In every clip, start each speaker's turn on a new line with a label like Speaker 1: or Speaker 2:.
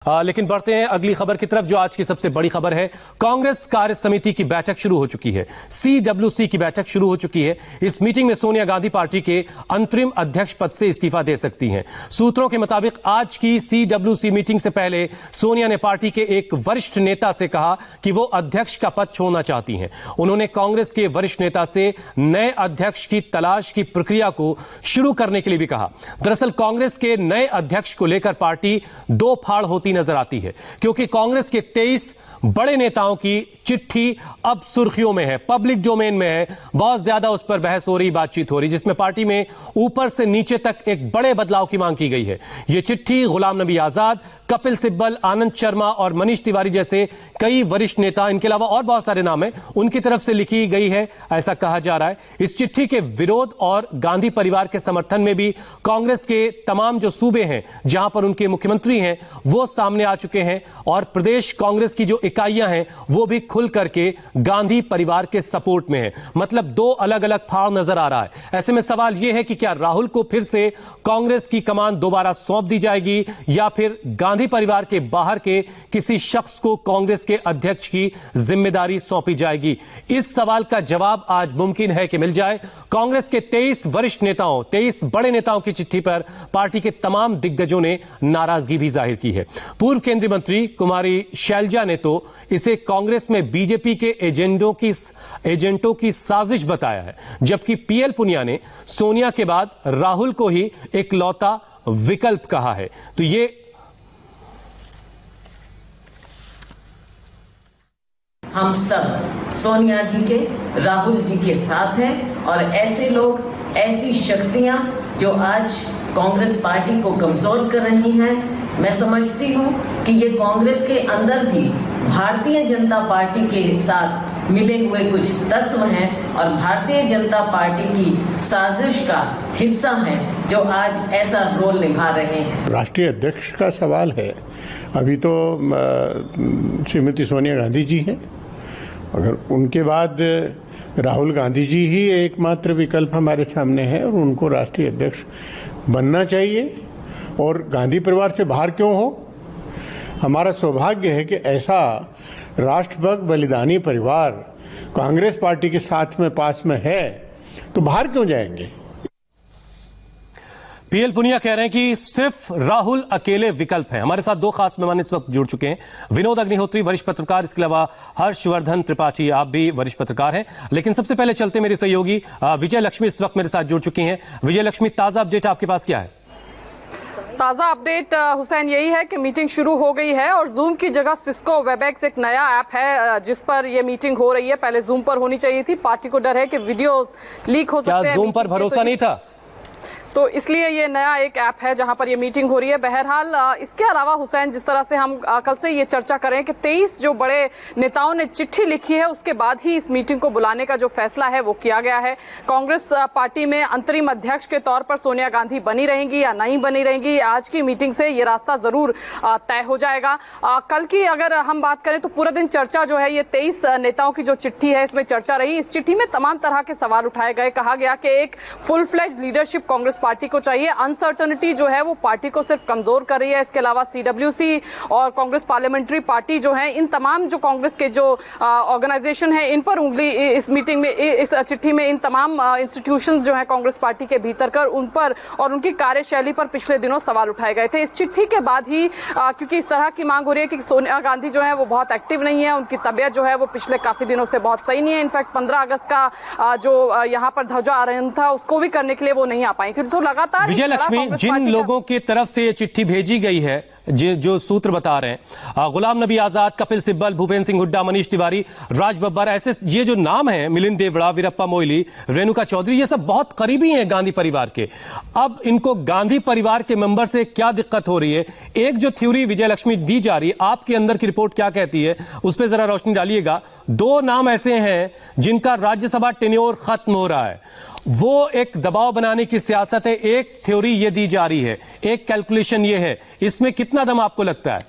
Speaker 1: लेकिन बढ़ते हैं अगली खबर की तरफ, जो आज की सबसे बड़ी खबर है। कांग्रेस कार्य समिति की बैठक शुरू हो चुकी है। CWC की बैठक शुरू हो चुकी है। इस मीटिंग में सोनिया गांधी पार्टी के अंतरिम अध्यक्ष पद से इस्तीफा दे सकती हैं। सूत्रों के मुताबिक आज की CWC मीटिंग से पहले सोनिया ने पार्टी के एक वरिष्ठ नेता से कहा कि वो अध्यक्ष का पद छोड़ना चाहती हैं। उन्होंने कांग्रेस के वरिष्ठ नेता से नए अध्यक्ष की तलाश की प्रक्रिया को शुरू करने के लिए भी कहा। दरअसल कांग्रेस के नए अध्यक्ष को लेकर पार्टी दो फाड़ होती नजर आती है, क्योंकि कांग्रेस के 23 बड़े नेताओं की चिट्ठी अब सुर्खियों में है, पब्लिक डोमेन में है। बहुत ज्यादा उस पर बहस हो रही, बातचीत हो रही, जिसमें पार्टी में ऊपर से नीचे तक एक बड़े बदलाव की मांग की गई है। यह चिट्ठी गुलाम नबी आजाद, कपिल सिब्बल, आनंद शर्मा और मनीष तिवारी जैसे कई वरिष्ठ नेता, इनके अलावा और बहुत सारे नाम हैं, उनकी तरफ से लिखी गई है, ऐसा कहा जा रहा है। इस चिट्ठी के विरोध और गांधी परिवार के समर्थन में भी कांग्रेस के तमाम जो सूबे हैं जहां पर उनके मुख्यमंत्री हैं वो सामने आ चुके हैं, और प्रदेश कांग्रेस की जो इकाइयां हैं वो भी खुल करके गांधी परिवार के सपोर्ट में है। मतलब दो अलग अलग फाड़ नजर आ रहा है। ऐसे में सवाल यह है कि क्या राहुल को फिर से कांग्रेस की कमान दोबारा सौंप दी जाएगी, या फिर गांधी परिवार के बाहर के किसी शख्स को कांग्रेस के अध्यक्ष की जिम्मेदारी सौंपी जाएगी? इस सवाल का जवाब आज मुमकिन है कि मिल जाए। कांग्रेस के 23 वरिष्ठ नेताओं, 23 बड़े नेताओं की चिट्ठी पर पार्टी के तमाम दिग्गजों ने नाराजगी भी जाहिर की है। पूर्व केंद्रीय मंत्री कुमारी शैलजा ने तो इसे कांग्रेस में बीजेपी के एजेंटों की साजिश बताया है, जबकि PL पुनिया ने सोनिया के बाद राहुल को ही इकलौता विकल्प कहा है। तो ये
Speaker 2: हम सब सोनिया जी के, राहुल जी के साथ हैं, और ऐसे लोग, ऐसी शक्तियां जो आज कांग्रेस पार्टी को कमजोर कर रही हैं, मैं समझती हूं कि ये कांग्रेस के अंदर भी भारतीय जनता पार्टी के साथ मिले हुए कुछ तत्व हैं और भारतीय जनता पार्टी की साजिश का हिस्सा हैं, जो आज ऐसा रोल निभा रहे हैं।
Speaker 3: राष्ट्रीय अध्यक्ष का सवाल है। अभी तो श्रीमती सोनिया गांधी जी हैं, अगर उनके बाद राहुल गांधी जी ही एकमात्र विकल्प हमारे सामने है, और उनको राष्ट्रीय अध्यक्ष बनना चाहिए। और गांधी परिवार से बाहर क्यों हो? हमारा सौभाग्य है कि ऐसा राष्ट्रभक्त बलिदानी परिवार कांग्रेस पार्टी के साथ में पास में है, तो बाहर क्यों जाएंगे?
Speaker 1: PL पुनिया कह रहे हैं कि सिर्फ राहुल अकेले विकल्प हैं। हमारे साथ दो खास मेहमान इस वक्त जुड़ चुके हैं। विनोद अग्निहोत्री, वरिष्ठ पत्रकार, इसके अलावा हर्षवर्धन त्रिपाठी, आप भी वरिष्ठ पत्रकार हैं। लेकिन सबसे पहले चलते मेरे सहयोगी विजय लक्ष्मी इस वक्त मेरे साथ जुड़ चुकी हैं। विजय लक्ष्मी, ताजा अपडेट आपके पास क्या है?
Speaker 4: ताजा अपडेट हुसैन यही है कि मीटिंग शुरू हो गई है, और जूम की जगह सिस्को वेबएक्स एक नया ऐप है जिस पर यह मीटिंग हो रही है। पहले जूम पर होनी चाहिए थी, पार्टी को डर है कि वीडियोस लीक हो सकते हैं।
Speaker 1: जूम पर भरोसा नहीं था,
Speaker 4: तो इसलिए ये नया एक ऐप है जहां पर ये मीटिंग हो रही है। बहरहाल इसके अलावा हुसैन, जिस तरह से हम कल से ये चर्चा करें कि 23 जो बड़े नेताओं ने चिट्ठी लिखी है, उसके बाद ही इस मीटिंग को बुलाने का जो फैसला है वो किया गया है। कांग्रेस पार्टी में अंतरिम अध्यक्ष के तौर पर सोनिया गांधी बनी रहेंगी या नहीं बनी रहेंगी, आज की मीटिंग से ये रास्ता जरूर तय हो जाएगा। कल की अगर हम बात करें तो पूरा दिन चर्चा जो है, ये 23 नेताओं की जो चिट्ठी है इसमें चर्चा रही। इस चिट्ठी में तमाम तरह के सवाल उठाए गए। कहा गया कि एक full fledge leadership Congress party को चाहिए। अनसर्टनिटी जो है वो पार्टी को सिर्फ कमजोर कर रही है। इसके अलावा CWC और कांग्रेस पार्लियामेंट्री पार्टी जो है, इन तमाम जो कांग्रेस के जो ऑर्गेनाइजेशन है, इन पर उंगली इस मीटिंग में, इस चिट्ठी में इन तमाम इंस्टीट्यूशंस जो है कांग्रेस पार्टी के भीतर कर उन पर और उनकी कार्यशैली पर पिछले दिनों सवाल उठाए गए थे। इस चिट्ठी के बाद ही क्योंकि इस तरह की मांग हो रही है कि सोनिया गांधी जो है वो बहुत एक्टिव नहीं है, उनकी तबियत जो है वो पिछले काफी दिनों से बहुत सही नहीं है। इनफैक्ट 15 अगस्त का जो यहाँ पर ध्वजारोहण था उसको भी करने के लिए वो नहीं आ पाई थी। तो लगातार
Speaker 1: विजय लक्ष्मी, जिन लोगों की तरफ से ये चिट्ठी भेजी गई है, जो सूत्र बता रहे हैं, गुलाम नबी आजाद, कपिल सिब्बल, भूपेंद्र सिंह हुड्डा, मनीष तिवारी, राज बब्बर, ऐसे ये जो नाम हैं, मिलिंद देवड़ा, वीरप्पा मोइली, रेणुका चौधरी, ये सब बहुत करीबी हैं गांधी परिवार के। अब इनको गांधी परिवार के मेंबर से क्या दिक्कत हो रही है? एक जो थ्योरी विजय लक्ष्मी दी जा रही है, आपके अंदर की रिपोर्ट क्या कहती है, उस पर जरा रोशनी डालिएगा। दो नाम ऐसे हैं जिनका राज्यसभा टेन्योर खत्म हो रहा है, वो एक दबाव बनाने की सियासत है। एक थ्योरी ये दी जा रही है, एक कैलकुलेशन ये है, इसमें कितना दम आपको लगता है?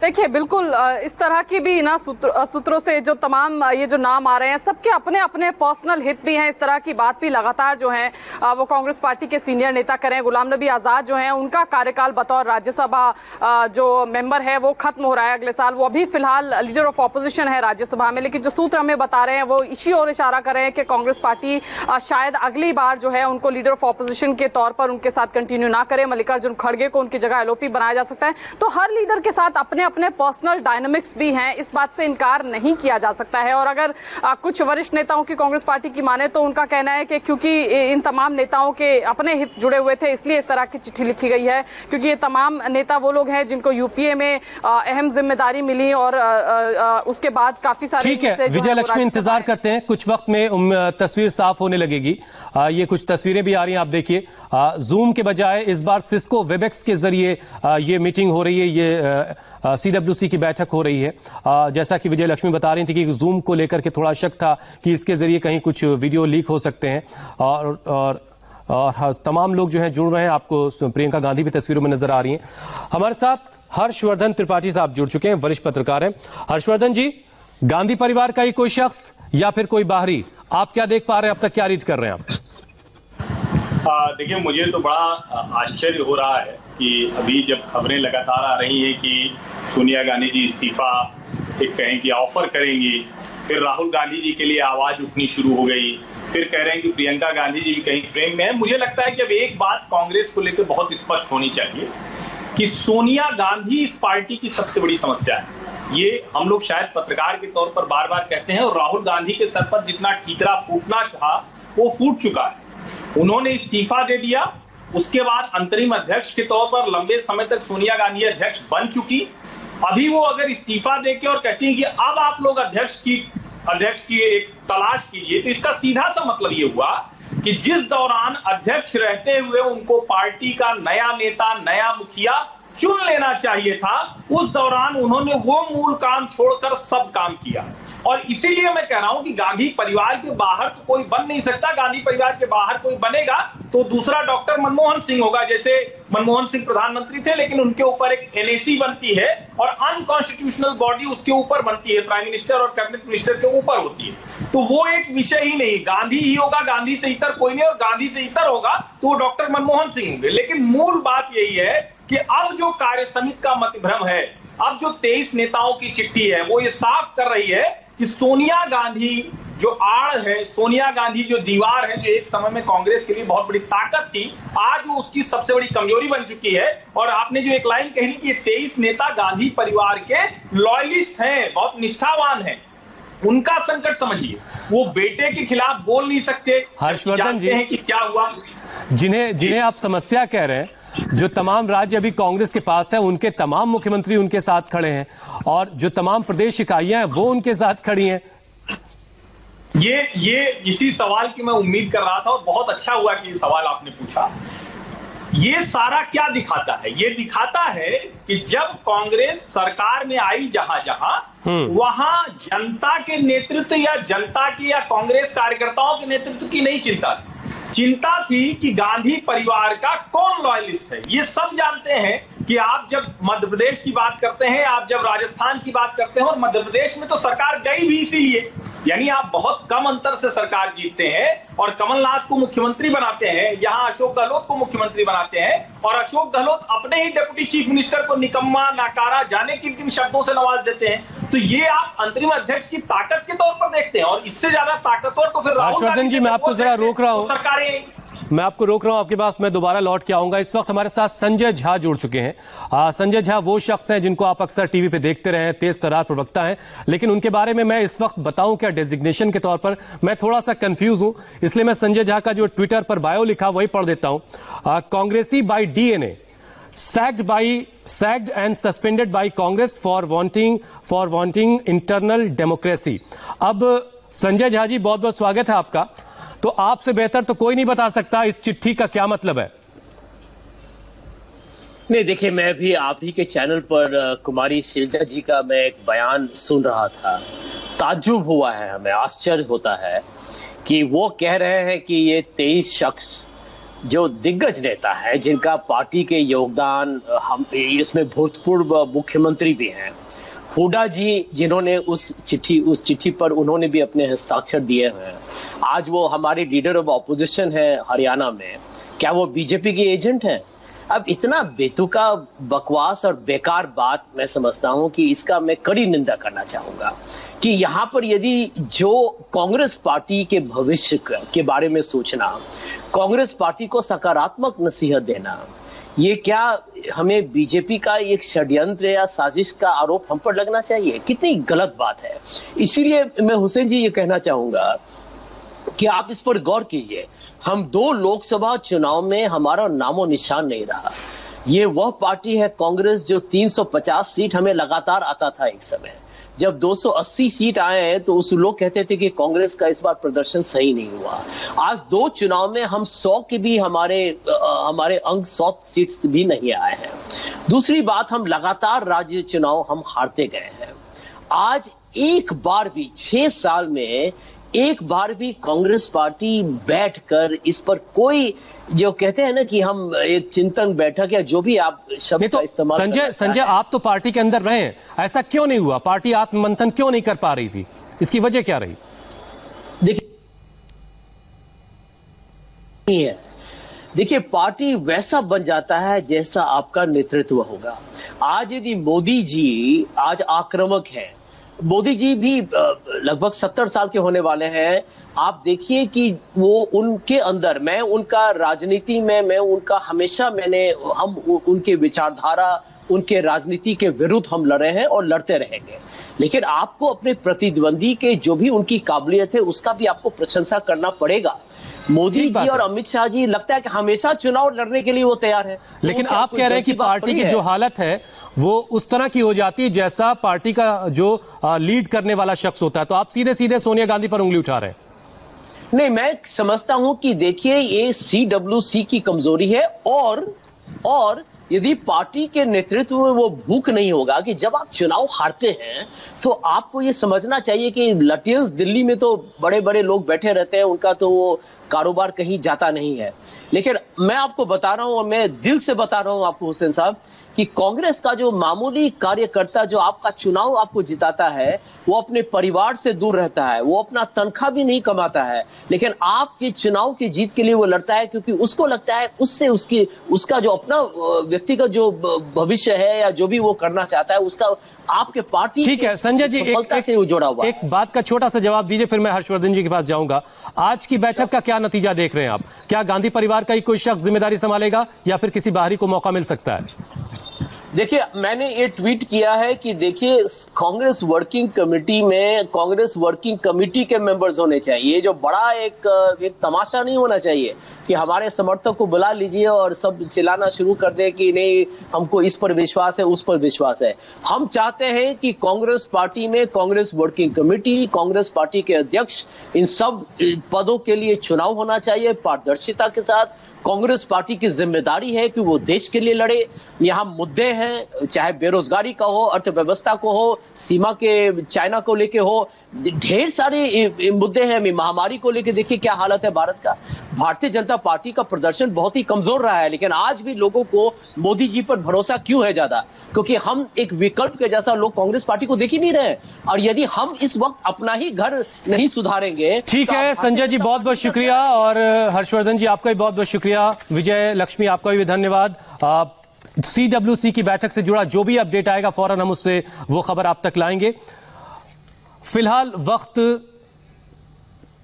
Speaker 4: देखिए बिल्कुल इस तरह की भी ना सूत्रों से जो तमाम ये जो नाम आ रहे हैं, सबके अपने अपने पर्सनल हित भी हैं। इस तरह की बात भी लगातार जो है वो कांग्रेस पार्टी के सीनियर नेता करें। गुलाम नबी आजाद जो हैं, उनका कार्यकाल बतौर राज्यसभा जो मेंबर है वो खत्म हो रहा है अगले साल। वो अभी फिलहाल लीडर ऑफ ऑपोजिशन है राज्यसभा में, लेकिन जो सूत्र हमें बता रहे हैं वो इसी ओर इशारा कर रहे हैं कि कांग्रेस पार्टी शायद अगली बार जो है उनको लीडर ऑफ ऑपोजिशन के तौर पर उनके साथ कंटिन्यू ना करे। मल्लिकार्जुन खड़गे को उनकी जगह एलओपी बनाया जा सकता है। तो हर लीडर के साथ अपने अपने पर्सनल डायनामिक्स भी हैं, इस बात से इनकार नहीं किया जा सकता है। और अगर कुछ वरिष्ठ नेताओं की कांग्रेस पार्टी की माने तो उनका कहना है कि क्योंकि इन तमाम नेताओं के अपने हित जुड़े हुए थे इसलिए इस तरह की चिट्ठी लिखी गई है, क्योंकि ये तमाम नेता वो लोग हैं जिनको यूपीए में अहम जिम्मेदारी मिली और उसके बाद काफी सारे।
Speaker 1: ठीक है विजय लक्ष्मी, इंतजार करते हैं, कुछ वक्त में तस्वीर साफ होने लगेगी। ये कुछ तस्वीरें भी आ रही हैं, आप देखिए। जूम के बजाय इस बार सिस्को वेबएक्स के जरिए ये मीटिंग हो रही है, ये CWC की बैठक हो रही है। जैसा कि विजय लक्ष्मी बता रही थी कि जूम को लेकर के थोड़ा शक था कि इसके जरिए कहीं कुछ वीडियो लीक हो सकते हैं, और तमाम लोग जो हैं जुड़ रहे हैं। आपको प्रियंका गांधी भी तस्वीरों में नजर आ रही हैं। हमारे साथ हर्षवर्धन त्रिपाठी साहब जुड़ चुके हैं, वरिष्ठ पत्रकार हैं। हर्षवर्धन जी, गांधी परिवार का ही कोई शख्स या फिर कोई बाहरी, आप क्या देख पा रहे हैं अब तक, क्या रीड कर रहे हैं आप?
Speaker 5: देखिए, मुझे तो बड़ा आश्चर्य हो रहा है कि अभी जब खबरें लगातार आ रही हैं कि सोनिया गांधी जी इस्तीफा एक कहें कि ऑफर करेंगी, फिर राहुल गांधी जी के लिए आवाज उठनी शुरू हो गई, फिर कह रहे हैं कि प्रियंका गांधी जी भी कहीं फ्रेम में है। मुझे लगता है कि अब एक बात कांग्रेस को लेकर बहुत स्पष्ट होनी चाहिए कि सोनिया गांधी इस पार्टी की सबसे बड़ी समस्या है। ये हम लोग शायद पत्रकार के तौर पर बार बार कहते हैं, और राहुल गांधी के सर पर जितना ठीकरा फूटना था वो फूट चुका है। उन्होंने इस्तीफा दे दिया, उसके बाद अंतरिम अध्यक्ष के तौर पर लंबे समय तक सोनिया गांधी अध्यक्ष बन चुकी। अभी वो अगर इस्तीफा देके और कहती है कि अब आप लोग अध्यक्ष की एक तलाश कीजिए, तो इसका सीधा सा मतलब ये हुआ कि जिस दौरान अध्यक्ष रहते हुए उनको पार्टी का नया नेता, नया मुखिया चुन लेना चाहिए था, उस दौरान उन्होंने वो मूल काम छोड़कर सब काम किया। और इसीलिए मैं कह रहा हूं कि गांधी परिवार के बाहर तो कोई बन नहीं सकता। गांधी परिवार के बाहर कोई बनेगा तो दूसरा डॉक्टर मनमोहन सिंह होगा। जैसे मनमोहन सिंह प्रधानमंत्री थे, लेकिन उनके ऊपर एक NAC बनती है और अनकॉन्स्टिट्यूशनल बॉडी उसके ऊपर बनती है, प्राइम मिनिस्टर और कैबिनेट मिनिस्टर के ऊपर होती है। तो वो एक विषय ही नहीं, गांधी ही होगा, गांधी से इतर कोई नहीं, और गांधी से इतर होगा तो वो डॉक्टर मनमोहन सिंह होंगे। लेकिन मूल बात यही है कि अब जो कार्य समिति का मतभ्रम है, अब जो 23 नेताओं की चिट्ठी है, वो ये साफ कर रही है कि सोनिया गांधी जो आड़ है, सोनिया गांधी जो दीवार है, जो एक समय में कांग्रेस के लिए बहुत बड़ी ताकत थी, आज वो उसकी सबसे बड़ी कमजोरी बन चुकी है। और आपने जो एक लाइन कही कि 23 नेता गांधी परिवार के लॉयलिस्ट हैं, बहुत निष्ठावान हैं, उनका संकट समझिए। वो बेटे के खिलाफ बोल नहीं सकते।
Speaker 1: हर्षवर्धन जी,
Speaker 5: हैं कि क्या हुआ,
Speaker 1: जिन्हें आप समस्या कह रहे हैं, जो तमाम राज्य अभी कांग्रेस के पास है, उनके तमाम मुख्यमंत्री उनके साथ खड़े हैं, और जो तमाम प्रदेश इकाइयां हैं वो उनके साथ खड़ी हैं।
Speaker 5: ये इसी सवाल की मैं उम्मीद कर रहा था, और बहुत अच्छा हुआ कि ये सवाल आपने पूछा। ये सारा क्या दिखाता है? ये दिखाता है कि जब कांग्रेस सरकार में आई जहां वहां जनता के नेतृत्व या जनता की या कांग्रेस कार्यकर्ताओं के नेतृत्व की नहीं चिंता थी कि गांधी परिवार का कौन लॉयलिस्ट है। ये सब जानते हैं कि आप जब मध्य प्रदेश की बात करते हैं, आप जब राजस्थान की बात करते हैं, और मध्य प्रदेश में तो सरकार गई भी इसीलिए, यानी आप बहुत कम अंतर से सरकार जीतते हैं और कमलनाथ को मुख्यमंत्री बनाते हैं, यहां अशोक गहलोत को मुख्यमंत्री बनाते हैं, और अशोक गहलोत अपने ही डिप्टी चीफ मिनिस्टर को निकम्मा, नाकारा, जाने किन किन शब्दों से नवाज देते हैं। तो ये आप अंतरिम अध्यक्ष की ताकत के तौर पर देखते हैं, और इससे ज्यादा ताकतवर तो फिर
Speaker 1: हर्षवर्धन जी, मैं आपको जरा रोक रहा हूं,
Speaker 5: सरकारें
Speaker 1: मैं आपको रोक रहा हूं, आपके पास मैं दोबारा लौट के आऊंगा। इस वक्त हमारे साथ संजय झा जुड़ चुके हैं। संजय झा वो शख्स हैं जिनको आप अक्सर टीवी पे देखते रहे हैं, तेज तर्रार प्रवक्ता हैं, लेकिन उनके बारे में मैं इस वक्त बताऊं क्या डेजिग्नेशन के तौर पर, मैं थोड़ा सा कंफ्यूज हूं, इसलिए मैं संजय झा का जो ट्विटर पर बायो लिखा वही पढ़ देता हूं। कांग्रेसी by DNA, sacked and suspended by Congress for wanting internal democracy। अब संजय झा जी, बहुत बहुत स्वागत है आपका। तो आपसे बेहतर तो कोई नहीं बता सकता इस चिट्ठी का क्या मतलब है।
Speaker 6: नहीं, देखिए, मैं भी आप ही के चैनल पर कुमारी शैलजा जी का मैं एक बयान सुन रहा था। ताज्जुब हुआ है, हमें आश्चर्य होता है कि वो कह रहे हैं कि ये 23 शख्स जो दिग्गज नेता है, जिनका पार्टी के योगदान, हम इसमें भूतपूर्व मुख्यमंत्री भी हैं, हुड्डा जी, जिन्होंने उस चिट्ठी पर उन्होंने भी अपने हस्ताक्षर दिए हैं। आज वो हमारे लीडर ऑफ ऑपोजिशन है हरियाणा में, क्या वो बीजेपी के एजेंट हैं? अब इतना बेतुका बकवास और बेकार बात मैं समझता हूं कि इसका मैं कड़ी निंदा करना चाहूंगा कि यहां पर यदि जो कांग्रेस पार्टी के भविष्य के बारे में सोचना, कांग्रेस पार्टी को सकारात्मक नसीहत देना, ये क्या हमें बीजेपी का एक षड्यंत्र या साजिश का आरोप हम पर लगना चाहिए? कितनी गलत बात है। इसीलिए मैं हुसैन जी ये कहना चाहूंगा कि आप इस पर गौर कीजिए। हम 2 लोकसभा चुनाव में हमारा नामो निशान नहीं रहा। ये वह पार्टी है कांग्रेस जो 350 सीट हमें लगातार आता था। एक समय जब 280 सीट आए तो उस लोग कहते थे कि कांग्रेस का इस बार प्रदर्शन सही नहीं हुआ। आज 2 चुनाव में हम 100 के भी हमारे अंक 100 सीट्स भी नहीं आए हैं। दूसरी बात, हम लगातार राज्य चुनाव हम हारते गए हैं। आज एक बार भी 6 साल में एक बार भी कांग्रेस पार्टी बैठकर इस पर कोई, जो कहते हैं ना कि हम एक चिंतन बैठक या जो भी आप शब्द का इस्तेमाल
Speaker 1: संजय आप तो पार्टी के अंदर रहे हैं, ऐसा क्यों नहीं हुआ? पार्टी आत्ममंथन क्यों नहीं कर पा रही थी? इसकी वजह क्या रही?
Speaker 6: देखिए, पार्टी वैसा बन जाता है जैसा आपका नेतृत्व होगा। आज यदि मोदी जी आज आक्रामक हैं, मोदी जी भी लगभग 70 साल के होने वाले हैं। आप देखिए कि वो उनके अंदर, मैं उनका राजनीति में, मैं उनका हमेशा हम उनके विचारधारा, उनके राजनीति के विरुद्ध हम लड़े हैं और लड़ते रहेंगे। लेकिन आपको अपने प्रतिद्वंदी के जो भी उनकी काबिलियत है उसका भी आपको प्रशंसा करना पड़ेगा। मोदी जी और अमित शाह जी लगता है कि हमेशा चुनाव लड़ने के लिए वो तैयार है।
Speaker 1: लेकिन आप कह रहे हैं कि पार्टी की जो हालत है वो उस तरह की हो जाती है जैसा पार्टी का जो लीड करने वाला शख्स होता है, तो आप सीधे सीधे सोनिया गांधी पर उंगली उठा रहे हैं।
Speaker 6: नहीं, मैं समझता हूं कि देखिए ये CWC की कमजोरी है और यदि पार्टी के नेतृत्व में वो भूख नहीं होगा कि जब आप चुनाव हारते हैं तो आपको ये समझना चाहिए कि लटियंस दिल्ली में तो बड़े बड़े लोग बैठे रहते हैं, उनका तो वो कारोबार कहीं जाता नहीं है। लेकिन मैं आपको बता रहा हूं और मैं दिल से बता रहा हूं आपको हुसैन साहब कि कांग्रेस का जो मामूली कार्यकर्ता जो आपका चुनाव आपको जिताता है वो अपने परिवार से दूर रहता है, वो अपना तनख्वाह भी नहीं कमाता है, लेकिन आपके चुनाव की जीत के लिए वो लड़ता है क्योंकि उसको लगता है उससे उसका जो अपना व्यक्तिगत जो भविष्य है या जो भी वो करना चाहता है उसका आपके पार्टी।
Speaker 1: ठीक है संजय जी,
Speaker 6: सफलता से जुड़ा हुआ।
Speaker 1: एक बात का छोटा सा जवाब दीजिए, फिर मैं हर्षवर्धन जी के पास जाऊंगा। आज की बैठक का क्या नतीजा देख रहे हैं आप? क्या गांधी परिवार का ही कोई शख्स जिम्मेदारी संभालेगा या फिर किसी बाहरी को मौका मिल सकता है?
Speaker 6: देखिए, मैंने ये ट्वीट किया है कि देखिए कांग्रेस वर्किंग कमेटी में कांग्रेस वर्किंग कमेटी के मेंबर्स होने चाहिए। जो बड़ा एक तमाशा नहीं होना चाहिए कि हमारे समर्थक को बुला लीजिए और सब चिल्लाना शुरू कर दे कि नहीं हमको इस पर विश्वास है, उस पर विश्वास है। हम चाहते हैं कि कांग्रेस पार्टी में Congress working committee, Congress party के अध्यक्ष, इन सब पदों के लिए चुनाव होना चाहिए पारदर्शिता के साथ। कांग्रेस पार्टी की जिम्मेदारी है कि वो देश के लिए लड़े। यहाँ मुद्दे हैं, चाहे बेरोजगारी का हो, अर्थव्यवस्था को हो, सीमा के चाइना को लेके हो, ढेर सारे मुद्दे हैं। महामारी को लेके देखिए क्या हालत है भारत का। भारतीय जनता पार्टी का प्रदर्शन बहुत ही कमजोर रहा है, लेकिन आज भी लोगों को मोदी जी पर भरोसा क्यों है ज्यादा? क्योंकि हम एक विकल्प के जैसा लोग कांग्रेस पार्टी को देख ही नहीं रहे। और यदि हम इस वक्त अपना ही घर नहीं सुधारेंगे।
Speaker 1: ठीक है संजय जी, बहुत बहुत शुक्रिया, और हर्षवर्धन जी आपका भी बहुत बहुत शुक्रिया। विजय लक्ष्मी आपका भी धन्यवाद। CWC की बैठक से जुड़ा जो भी अपडेट आएगा फौरन हम उससे वो खबर आप तक लाएंगे। फिलहाल वक्त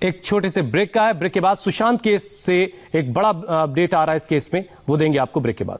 Speaker 1: एक छोटे से ब्रेक का है। ब्रेक के बाद सुशांत केस से एक बड़ा अपडेट आ रहा है इस केस में, वो देंगे आपको ब्रेक के बाद।